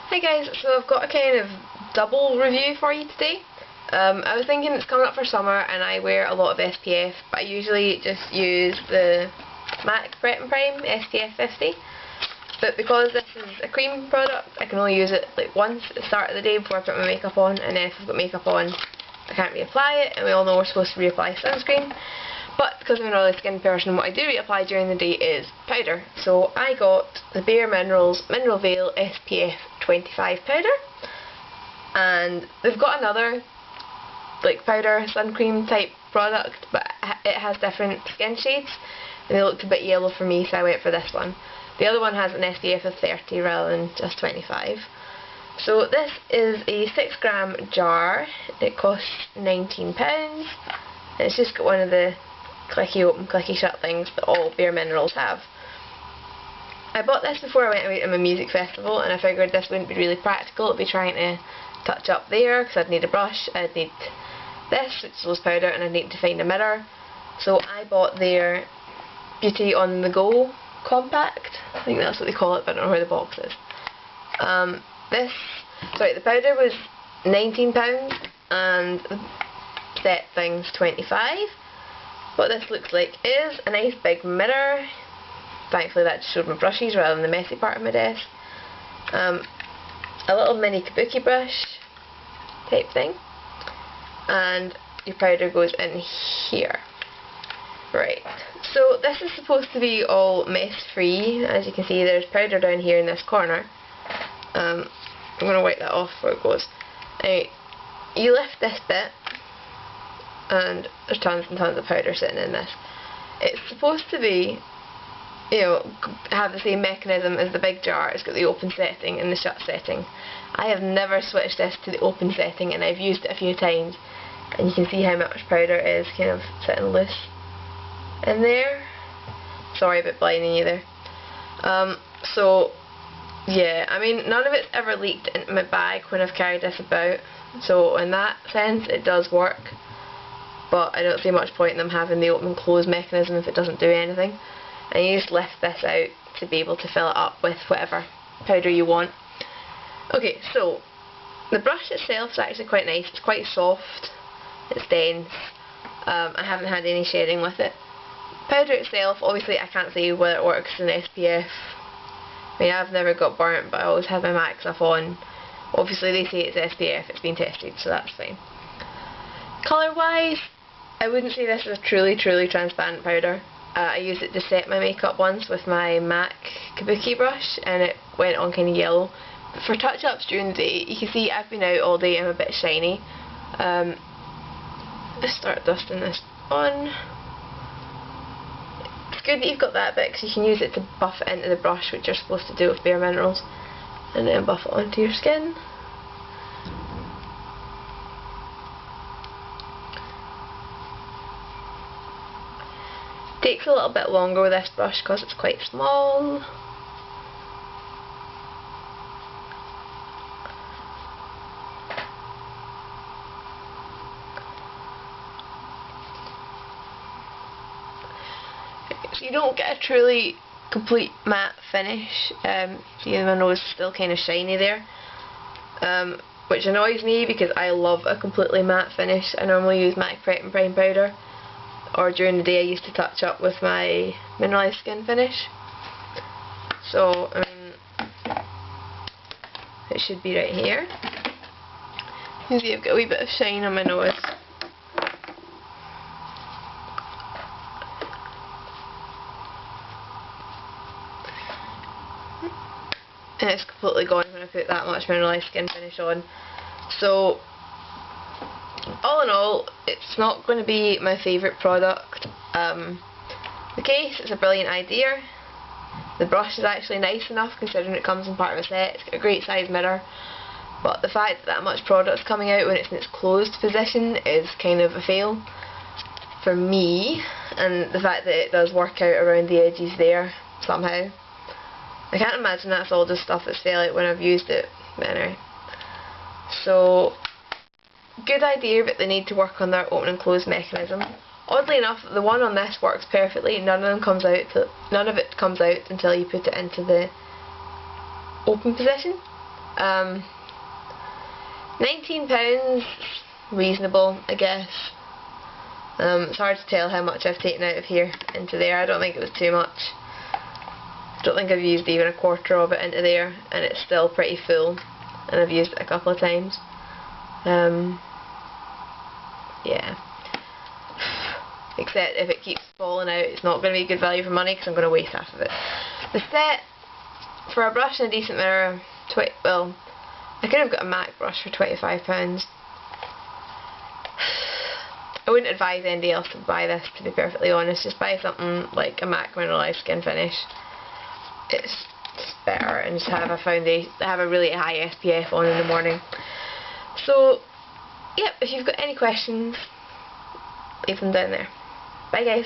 Hi guys, so I've got a kind of double review for you today. I was thinking it's coming up for summer and I wear a lot of SPF, but I usually just use the MAC Prep and Prime SPF 50. But because this is a cream product, I can only use it like once at the start of the day before I put my makeup on, and then if I've got makeup on I can't reapply it, and we all know we're supposed to reapply sunscreen. But because I'm an oily skin person, what I do reapply during the day is powder. So I got the Bare Minerals Mineral Veil SPF 25 powder, and they've got another like powder sun cream type product, but it has different skin shades and they looked a bit yellow for me, so I went for this one. The other one has an SPF of 30 rather than just 25. So this is a 6-gram jar. It costs £19. It's just got one of the clicky open, clicky shut things that all Bare Minerals have. I bought this before I went away to my music festival, and I figured this wouldn't be really practical. It'd be trying to touch up there because I'd need a brush, I'd need this, which is loose powder, and I'd need to find a mirror. So I bought their Beauty on the Go compact. I think that's what they call it, but I don't know where the box is. The powder was £19 and the set thing's 25. What this looks like is a nice big mirror. Thankfully that just showed my brushes rather than the messy part of my desk. A little mini kabuki brush type thing, and your powder goes in here. Right, so this is supposed to be all mess free. As you can see, there's powder down here in this corner. I'm going to wipe that off before it goes. Now, you lift this bit and there's tons and tons of powder sitting in this. It's supposed to be, you know, have the same mechanism as the big jar. It's got the open setting and the shut setting. I have never switched this to the open setting, and I've used it a few times, and you can see how much powder is kind of sitting loose in there. Sorry about blinding you there. So yeah, I mean, none of it's ever leaked into my bag when I've carried this about, so in that sense it does work, but I don't see much point in them having the open and close mechanism if it doesn't do anything. And you just lift this out to be able to fill it up with whatever powder you want. Okay, so the brush itself is actually quite nice. It's quite soft, it's dense. I haven't had any shedding with it. Powder itself, obviously I can't say whether it works in SPF. I mean, I've never got burnt, but I always have my MAC stuff on. Obviously they say it's SPF, it's been tested, so that's fine. Colour wise, I wouldn't say this is a truly transparent powder. I used it to set my makeup once with my MAC kabuki brush, and it went on kind of yellow. But for touch-ups during the day, you can see I've been out all day, I'm a bit shiny. Let's start dusting this on. It's good that you've got that bit, because you can use it to buff it into the brush, which you're supposed to do with Bare Minerals, and then buff it onto your skin. Takes a little bit longer with this brush because it's quite small. So you don't get a truly complete matte finish. See, my nose is still kind of shiny there, which annoys me because I love a completely matte finish. I normally use MAC Prep and Prime powder, or during the day I used to touch up with my mineralized skin finish. So, I mean, it should be right here. You can see I've got a wee bit of shine on my nose. And it's completely gone when I put that much mineralized skin finish on. So, all in all, it's not going to be my favourite product. The case is a brilliant idea. The brush is actually nice enough considering it comes in part of a set. It's got a great size mirror. But the fact that much product's coming out when it's in its closed position is kind of a fail for me. And the fact that it does work out around the edges there somehow. I can't imagine that's all just stuff that's fell out when I've used it. But anyway. So, good idea, but they need to work on their open and close mechanism. Oddly enough, the one on this works perfectly. None of it comes out until you put it into the open position. £19, reasonable, I guess. It's hard to tell how much I've taken out of here into there. I don't think it was too much. I don't think I've used even a quarter of it into there, and it's still pretty full, and I've used it a couple of times. Yeah. Except if it keeps falling out, it's not going to be good value for money because I'm going to waste half of it. The set for a brush and a decent mirror, well, I could have got a MAC brush for £25. I wouldn't advise anybody else to buy this, to be perfectly honest. Just buy something like a MAC Mineralized Skin Finish. It's better, and just have a really high SPF on in the morning. So, yep, if you've got any questions, leave them down there. Bye guys.